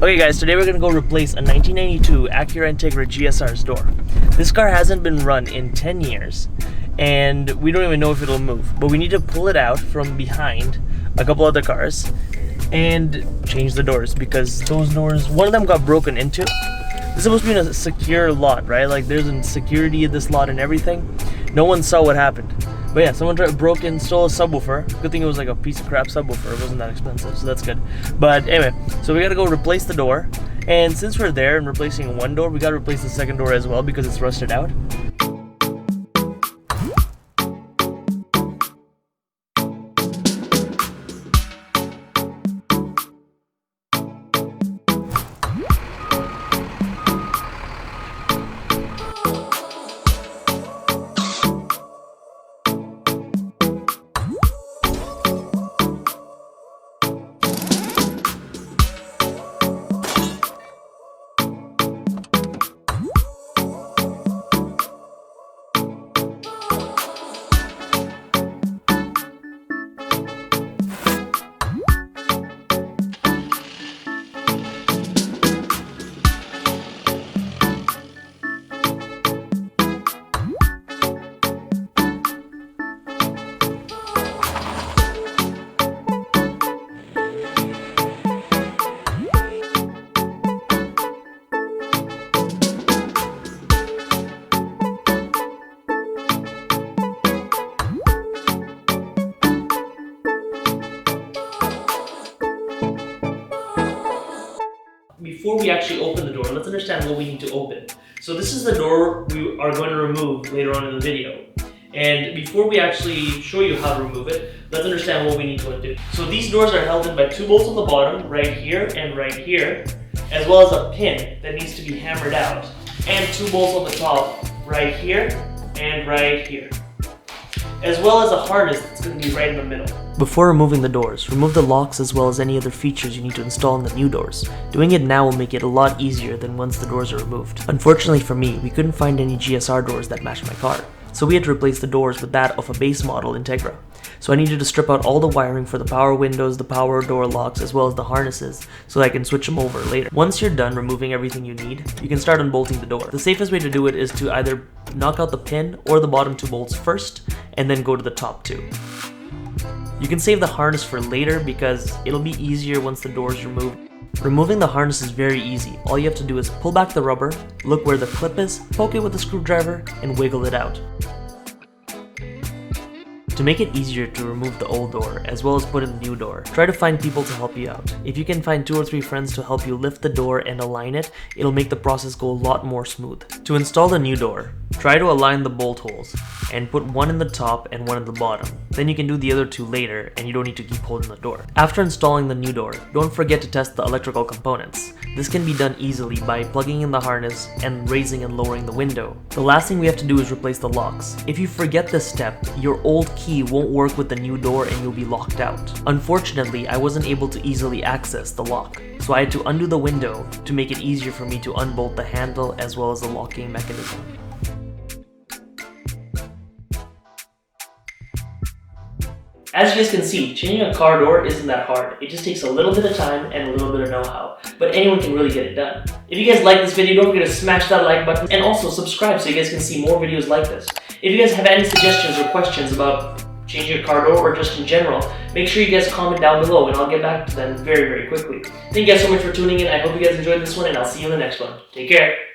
Okay guys, today we're going to go replace a 1992 Acura Integra GSR's door. This car hasn't been run in 10 years and we don't even know if it'll move, but we need to pull it out from behind a couple other cars and change the doors because those doors, one of them got broken into. This is supposed to be in a secure lot, right? Like there's a security in this lot and everything. No one saw what happened. But yeah, someone broke in, stole a subwoofer. Good thing it was like a piece of crap subwoofer. It wasn't that expensive, so that's good. But anyway, so we gotta go replace the door. And since we're there and replacing one door, we gotta replace the second door as well because it's rusted out. Before we actually open the door, let's understand what we need to open. So this is the door we are going to remove later on in the video. And before we actually show you how to remove it, let's understand what we need to undo. So these doors are held in by two bolts on the bottom, right here and right here, as well as a pin that needs to be hammered out, and two bolts on the top, right here and right here, as well as a harness that's going to be right in the middle. Before removing the doors, remove the locks as well as any other features you need to install in the new doors. Doing it now will make it a lot easier than once the doors are removed. Unfortunately for me, we couldn't find any GSR doors that matched my car, so we had to replace the doors with that of a base model Integra. So I needed to strip out all the wiring for the power windows, the power door locks, as well as the harnesses, so that I can switch them over later. Once you're done removing everything you need, you can start unbolting the door. The safest way to do it is to either knock out the pin or the bottom two bolts first, and then go to the top two. You can save the harness for later because it'll be easier once the door is removed. Removing the harness is very easy. All you have to do is pull back the rubber, look where the clip is, poke it with a screwdriver, and wiggle it out. To make it easier to remove the old door, as well as put in the new door, try to find people to help you out. If you can find 2 or 3 friends to help you lift the door and align it, it'll make the process go a lot more smooth. To install the new door, try to align the bolt holes, and put one in the top and one in the bottom. Then you can do the other 2 later, and you don't need to keep holding the door. After installing the new door, don't forget to test the electrical components. This can be done easily by plugging in the harness and raising and lowering the window. The last thing we have to do is replace the locks. If you forget this step, your old key won't work with the new door and you'll be locked out. Unfortunately, I wasn't able to easily access the lock, so I had to undo the window to make it easier for me to unbolt the handle as well as the locking mechanism. As you guys can see, changing a car door isn't that hard. It just takes a little bit of time and a little bit of know-how, but anyone can really get it done. If you guys like this video, don't forget to smash that like button and also subscribe so you guys can see more videos like this. If you guys have any suggestions or questions about changing a car door or just in general, make sure you guys comment down below and I'll get back to them very, very quickly. Thank you guys so much for tuning in. I hope you guys enjoyed this one and I'll see you in the next one. Take care.